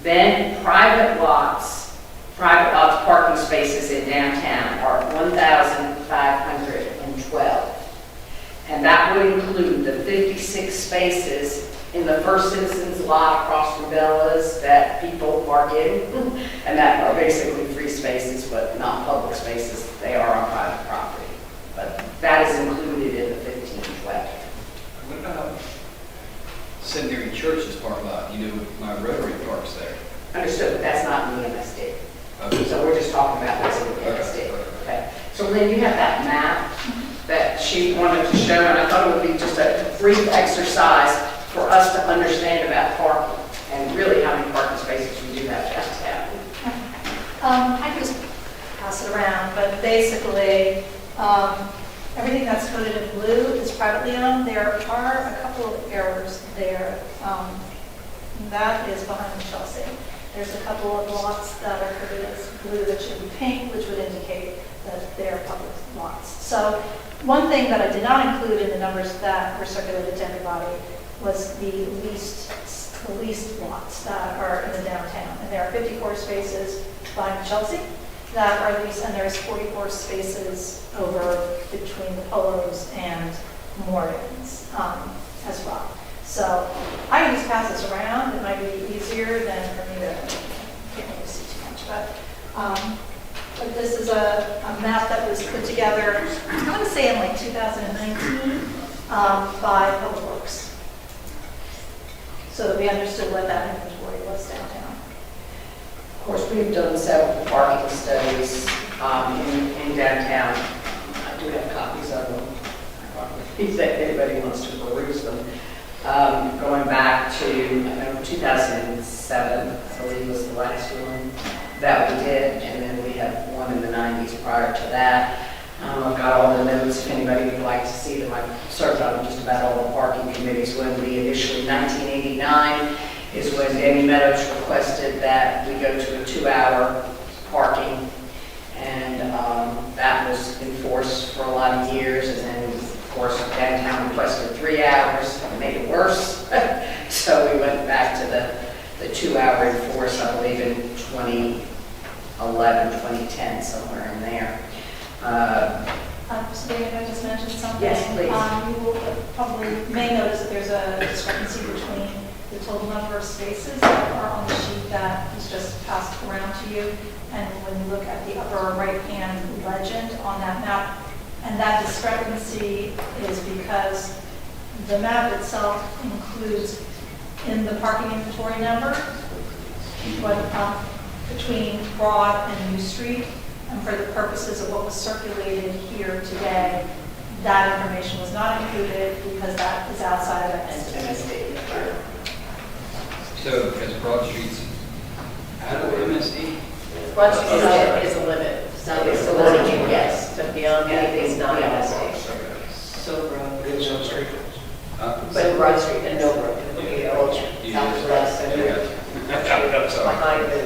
Then private lots parking spaces in downtown are 1,512. And that would include the 56 spaces in the First Citizens lot across from Bella's that people park in, and that are basically free spaces, but not public spaces. They are on private property. But that is included in the 1512. What about Seminary Church's parking lot? You know, my Rotary Park's there. Understood, but that's not in the MSD. Okay. So we're just talking about what's in the MSD. Okay. So Lynn, you have that map that she wanted to show, and I thought it would be just a brief exercise for us to understand about parking and really how many parking spaces we do have downtown. I can just pass it around, but basically, everything that's coded in blue is privately owned. There are a couple of errors there. That is behind Chelsea. There's a couple of lots that are coded as blue that should be pink, which would indicate that they're public lots. So one thing that I did not include in the numbers that were circulated to everybody was the leased lots that are in the downtown. And there are 54 spaces behind Chelsea that are leased, and there's 44 spaces over between the Polos and Morgans as well. So I can just pass this around. It might be easier than for me to, can't really see too much, but this is a map that was put together, I want to say in like 2019 by Public Works, so that we understood what that inventory was downtown. Of course, we've done several parking studies in downtown. I do have copies of them. If anybody wants to peruse them. Going back to 2007, I believe was the last one that we did, and then we had one in the 90s prior to that. I've got all the notes if anybody would like to see them. I've served on just about all the parking committees. When we initially, 1989, is when Danny Meadows requested that we go to a 2-hour parking, and that was enforced for a lot of years, and then of course downtown requested 3 hours, and made it worse. So we went back to the 2-hour enforced, I believe in 2011, 2010, somewhere in there. So David, I just mentioned something. Yes, please. You will probably may notice that there's a discrepancy between the total number of spaces that are on the sheet that was just passed around to you, and when you look at the upper right-hand legend on that map, and that discrepancy is because the map itself includes in the parking inventory number what between Broad and New Street, and for the purposes of what was circulated here today, that information was not included because that is outside of MSD. So, because Broad Street's out of MSD? Broad Street is a limit. So it's a limit, yes, but beyond anything is not MSD. So, it's on street. But Broad Street and Millbrook, southwest, and behind the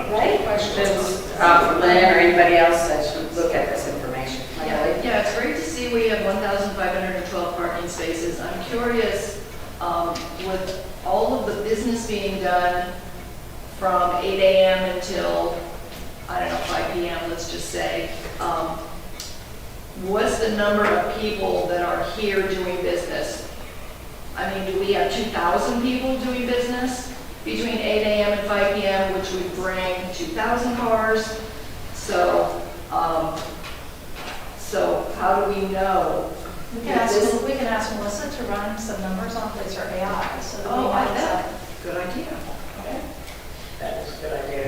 Right? Questions from Lynn or anybody else that should look at this information? Yeah, it's great to see we have 1,512 parking spaces. I'm curious, with all of the business being done from 8 a.m. until, I don't know, 5 p.m., let's just say, what's the number of people that are here doing business? I mean, do we have 2,000 people doing business between 8 a.m. and 5 p.m., which would bring 2,000 cars? So how do we know? We can ask Melissa to run some numbers on Place or AI. So that we Oh, I have bet. that. Good idea. Okay. That is a good idea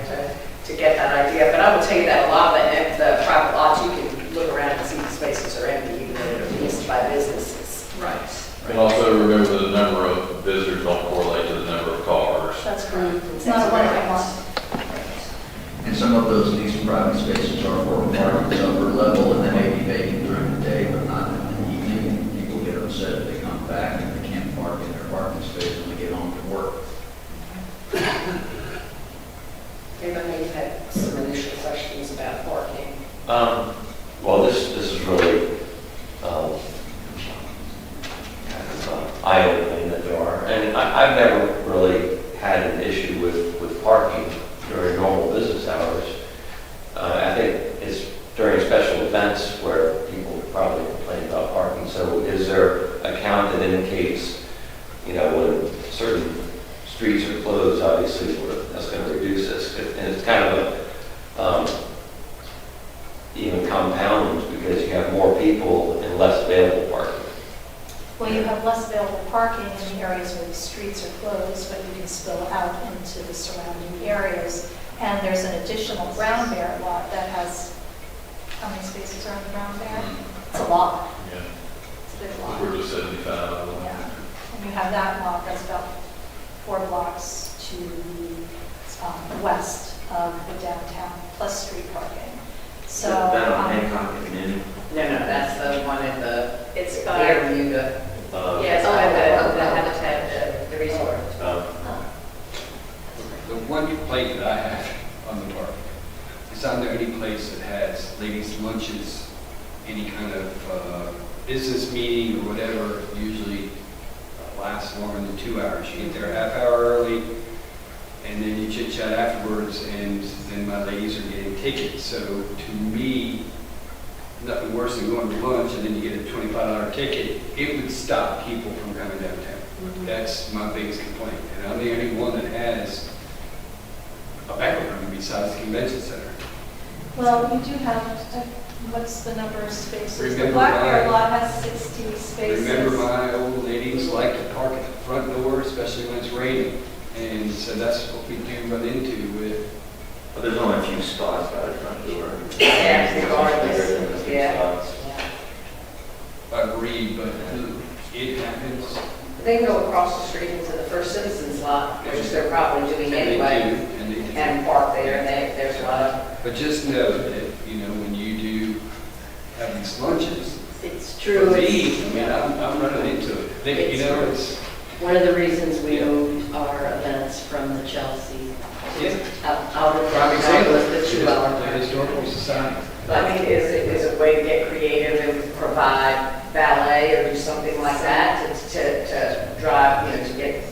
to get that idea, but I will tell you that a lot of the private lots, you can look around and see the spaces are empty, even though they're leased by businesses. Right. And also remember that the number of visitors don't correlate to the number of cars. That's correct. It's not a one-on-one. And some of those leased private spaces are for parking upper level, and they may be vacant during the day, but not in the evening. People get upset if they come back and they can't park in their parking space when they get home from work. Anybody had some initial questions about parking? Well, this is really kind of eye-opening that there are. And I've never really had an issue with parking during normal business hours. I think it's during special events where people probably complain about parking. So is there a count that indicates, when certain streets are closed, obviously that's going to reduce this? And it's kind of even compounds because you have more people and less available parking. Well, you have less available parking in the areas where the streets are closed, but you can spill out into the surrounding areas. And there's an additional Brown Bear lot that has, how many spaces are in the Brown Bear? It's a lot. Yeah. It's a big lot. We're just 75. Yeah. And you have that lot that's about 4 blocks to the west of the downtown, plus street parking. So. That on Hancock and Lynne. No, that's the one at the, It's by, Bermuda. Yeah, it's by the Habitat, the resort. The one complaint that I have on the park is I don't know any place that has ladies' lunches, any kind of business meeting or whatever, usually lasts longer than 2 hours. You get there a half hour early, and then you chit chat afterwards, and then my ladies are getting tickets. So to me, nothing worse than going to lunch and then you get a $25 ticket. It would stop people from coming downtown. That's my biggest complaint. And I'm the only one that has a banquet room besides the convention center. Well, you do have, what's the number of spaces? The Remember Black Bear my- lot has 60 spaces. Remember, my old ladies like to park at the front door, especially when it's raining. And so that's what we do run into with, But there's only a few spots by the front door. Yeah, regardless. Bigger than the few Yeah. spots. agreed, but it happens. They can go across the street into the First Citizens lot, which they're probably doing And they do, anyway, and they do. and park there, and there's a lot of. But just know that, when you do have these lunches, It's for true. me, I'm running into it. It's, One of the reasons we moved our events from the Chelsea out of prime the example, was the 2 hour. the historical society. I mean, is it a way to get creative and provide valet or do something like that to drive, to get,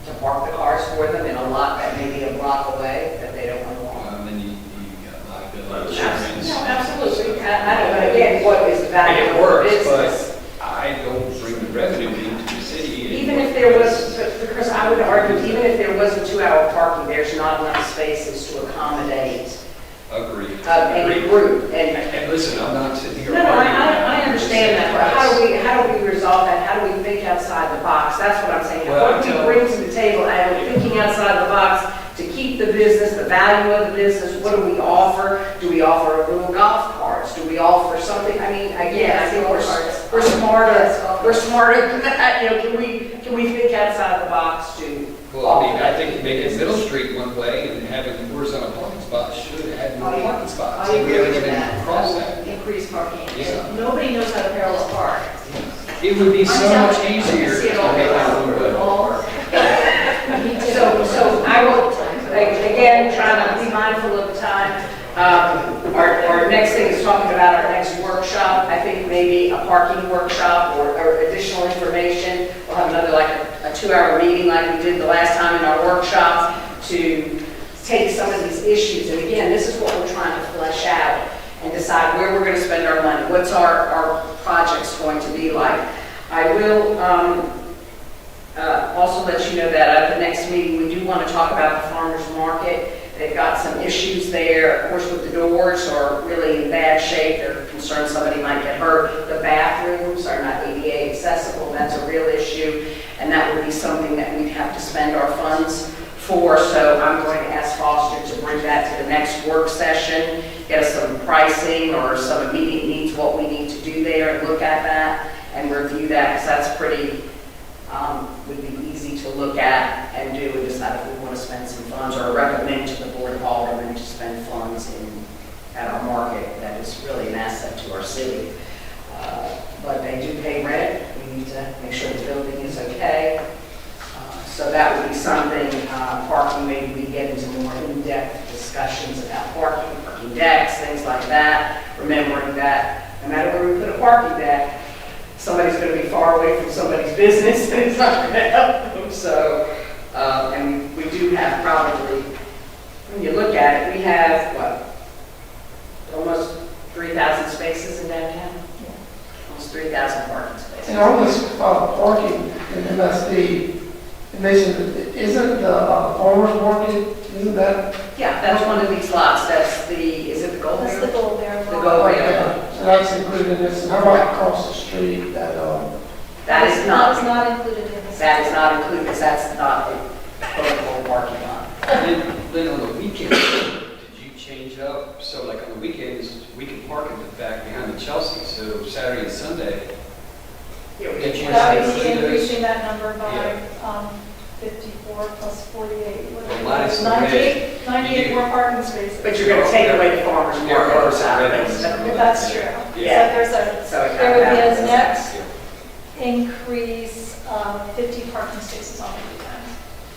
to park the cars for them in a lot that may be a block away that they don't want to walk? Then you got liability No, insurance. absolutely. I know, but again, what is the value And of it the works, business? but I don't bring the revenue into the city. Even if there was, because I would argue, even if there was a 2-hour parking, there's not enough spaces to accommodate Agreed. any group. And listen, I'm not sitting here. No, arguing I understand that, but how do we resolve that? How do we think outside the box? That's what I'm saying. Well, What do we bring to the table, and we're thinking outside the box to keep the business, the value of the business, what do we offer? Do we offer a little golf carts? Do we offer something, I mean, again, I think we're smarter than that, can we think outside the box to Well, I think making Middle Street one way and having horizontal parking spots should add more parking spots. I And we agree haven't with even that. crossed that. Increased parking. Yeah. Nobody knows how to parallel park. It would be so I'm much telling you, I easier see it to all make the that time. one way. All- So I will, again, try to be mindful of the time. Our next thing is talking about our next workshop. I think maybe a parking workshop or additional information. We'll have another, like a 2-hour meeting like we did the last time in our workshop to take some of these issues. And again, this is what we're trying to flesh out and decide where we're going to spend our money. What's our projects going to be like? I will also let you know that at the next meeting, we do want to talk about the farmer's market. They've got some issues there, of course, with the doors are really in bad shape. They're concerned somebody might get hurt. The bathrooms are not ADA accessible. That's a real issue, and that would be something that we'd have to spend our funds for. So I'm going to ask Foster to bring that to the next work session, get us some pricing or some immediate needs, what we need to do there, and look at that and review that, because that's pretty, would be easy to look at and do and decide if we want to spend some funds or recommend to the Board of Aldermen to spend funds at our market. That is really an asset to our city. But they do pay rent. We need to make sure the building is okay. So that would be something, parking, maybe we get into more in-depth discussions about parking decks, things like that. Remember, business, and it's not going to help them. So, and we do have probably, when you look at it, we have, what, almost 3,000 spaces in downtown? Almost 3,000 parking spaces. And on this parking in MSD, it mentioned, isn't the farmer's market, isn't that? Yeah, that's one of these lots. That's the, is it the Gold That's the Bear? goal there. The Gold Right Bear. there. So that's included in this, and how about across the street, that, That is That's not, not included in this. that is not included, because that's not a potable parking lot. Then on the weekends, did you change up? So like on the weekends, we can park in the back behind the Chelsea, so Saturday and Sunday. Did you That would include be those? increasing that number by Yeah. 54 plus 48. what Well, is it? minus the 98 98 You more parking spaces. But you're going to take away the farmer's Yeah, market on farmer's Saturdays. market. That's true. Yeah. So there's a, So it there would be kind of a next Yeah. increase of 50 parking spaces on the weekend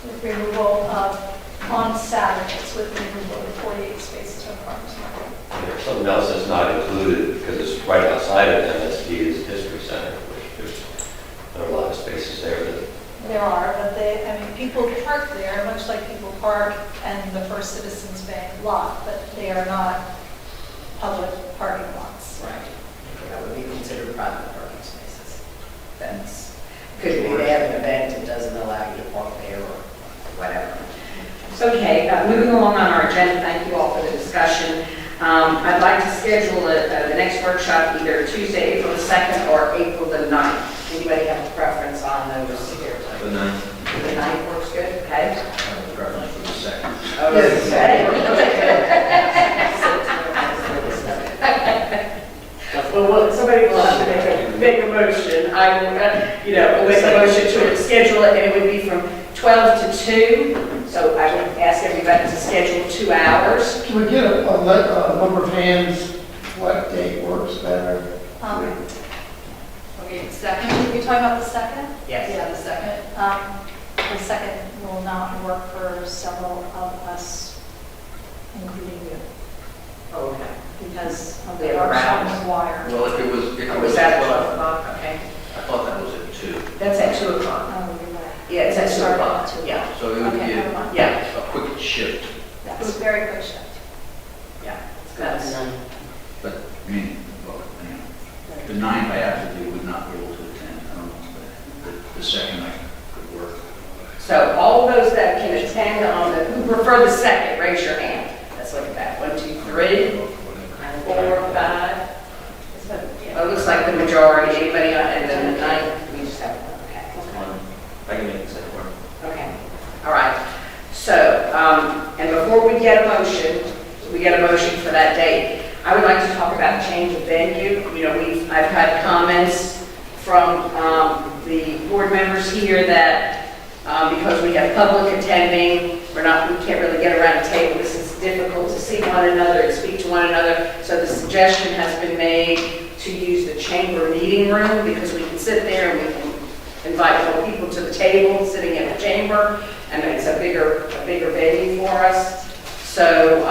with removal of, on Saturdays, with removal of 48 spaces from the farmer's market. There's something else that's not included, because it's right outside of MSD, is History Center, which there's a lot of spaces there that There are, but they, I mean, people park there, much like people park in the First Citizens Bank lot, but they are not public parking lots. Right. That would be considered private parking spaces. That's, could be they have an event that doesn't allow you to park there or whatever. Okay, moving along on our agenda, thank you all for the discussion. I'd like to schedule the next workshop either Tuesday, April the 2nd or April the 9th. Anybody have a preference on those? The 9th. The 9th works good, okay? I have a preference for the 2nd. Well, somebody will have to make a motion. I will, we'll make a motion to schedule it, and it would be from 12 to 2. So I would ask everybody to schedule 2 hours. can we get a number of hands, what date works better? Okay, second? You're talking about the second? Yes. Yeah, the second. The second will not work for several of us, including you, Okay. because of We the have a workshop round. with wire. Well, if it was, Oh, was that at 12 o'clock? Okay. I thought that was at 2. That's at 2 o'clock. Oh, you're right. Yeah, it's at 2 Started at o'clock. 2. Yeah, So it would Okay, be never a mind. yeah, quick shift. It was very quick shift. yeah. That's, But, I mean, well, the 9th I absolutely would not be able to attend. I don't know, but the 2nd I could work. so all those that can attend on the, who prefer the 2nd, raise your hand. Let's look at that. 1, 2, 3, 4, 5. Well, it looks like the majority. Anybody on, and then the 9th, we just have one. Okay. I can make the second one. Okay, all right. So, and before we get a motion for that date, I would like to talk about change of venue. I've had comments from the board members here that because we have public attending, we can't really get around a table. This is difficult to see one another and speak to one another. So the suggestion has been made to use the chamber meeting room because we can sit there and we can invite more people to the table sitting in the chamber, and it's a bigger venue for us. So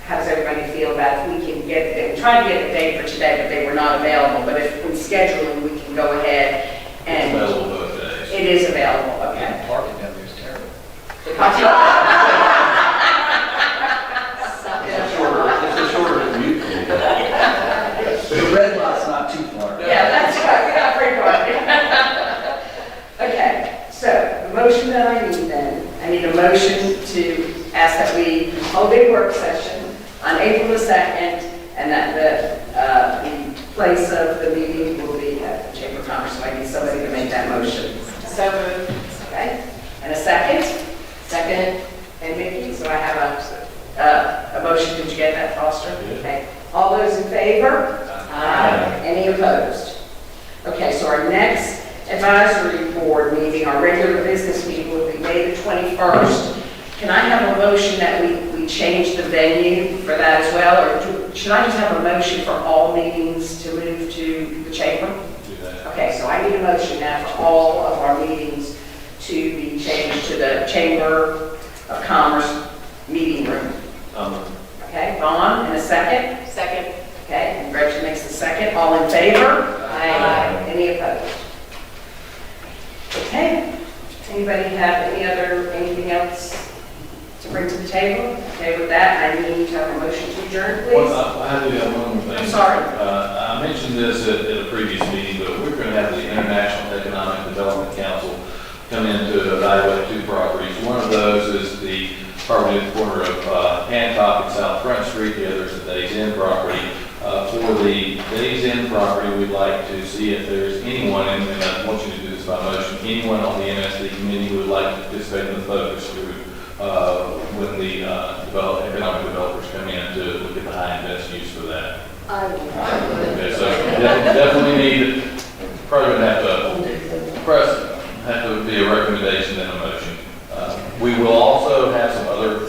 how does everybody feel about if we can get the date? We tried to get the date for today, but they were not available. But if we schedule them, we can go ahead it's and available both days. it is available, okay. And parking down there is terrible. It's a shorter commute. The red lot's not too far. Yeah, that's right, we're not very far. Okay, so the motion that I need then, I need a motion to ask that we hold a work session on April the 2nd, and that the place of the meeting will be at the Chamber of Commerce. So I need somebody to make that motion. So moved. Okay, and a second? Second. And Mickey, so I have a motion. Did you get that, Foster? Okay. All those in favor? Aye. Any opposed? Okay, so our next advisory board meeting, our regular business meeting, will be May the 21st. Can I have a motion that we change the venue for that as well? Or should I just have a motion for all meetings to move to the chamber? Do that. Okay, so I need a motion now for all of our meetings to be changed to the Chamber of Commerce meeting room. Okay, Vaughn, and a second? Second. Okay, and Gretchen makes the second. All in favor? Aye. Any opposed? Okay. Anybody have anything else to bring to the table? Okay, with that, I need to have a motion to adjourn, please. Well, I do have one more thing. I'm sorry. I mentioned this at a previous meeting, but we're going to have the International Economic Development Council come in to evaluate 2 properties. One of those is the property at the corner of Hancock and South Front Street. The other is the Days Inn property. For the Days Inn property, we'd like to see if there's anyone, and I want you to do this by motion, anyone on the MSD committee who would like to participate in the focus group when the economic developers come in to look at the high and best use for that. Okay, so definitely need, probably going to have to be a recommendation and a motion. We will also have some other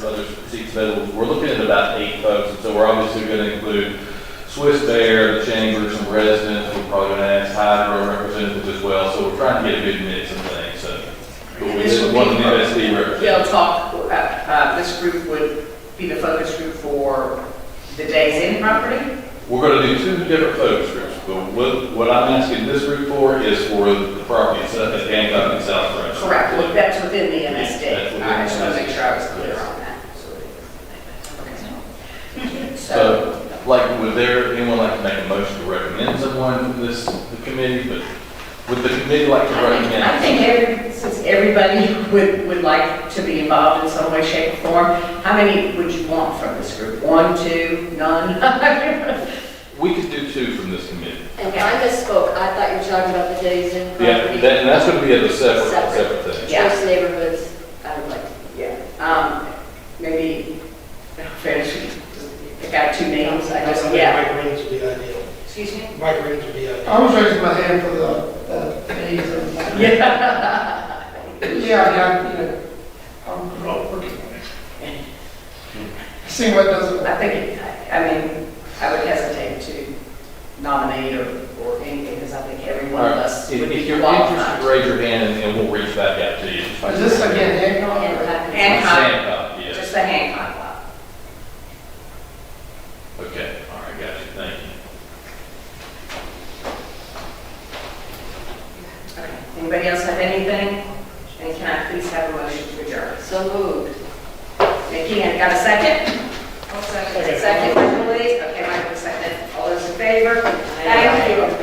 seats available. We're looking at about 8 folks, and so we're obviously going to include Swiss Bear, the Chamber, some residents. We're probably going to ask Hydro representatives as well, so we're trying to get a good mix of things. So, but we just want the MSD representatives. They'll talk, this group would be the focus group for the Days Inn property? We're going to do 2 different focus groups. But what I'm asking this group for is for the property itself at Hancock and South Front. Correct, well, that's within the MSD. That's within I just want to the make sure I was clear on that. Okay. So, would anyone like to make a motion to recommend someone from the committee? But would the committee like to recommend? I think since everybody would like to be involved in some way, shape, or form, how many would you want from this group? 1, 2, none? We could do 2 from this committee. And I misspoke, I thought you were talking about the Days Inn Yeah, property. and that's going to be at a separate Separate. thing. Yeah. Choice neighborhoods, I would like to. Yeah. Maybe, I got 2 names, I just, Mike Green's would be ideal. Excuse me? Mike Green's would be ideal. I was raising my hand for the days and. Yeah. Yeah, I'm working on it. See what doesn't. I think, I would hesitate to nominate or anything, because I think every one of us would If be you're qualified. interested, raise your hand and we'll reach back out to you. Is this again Hancock? Hancock, Hancock, yes. just the Hancock lot. Okay, all right, got you, thank you. Okay. Anybody else have anything? And can I please have a motion to adjourn? So moved. Nikki, and got a second? I'll second. Second, Michael, please. Okay, Michael, second. All those in favor? Thank you.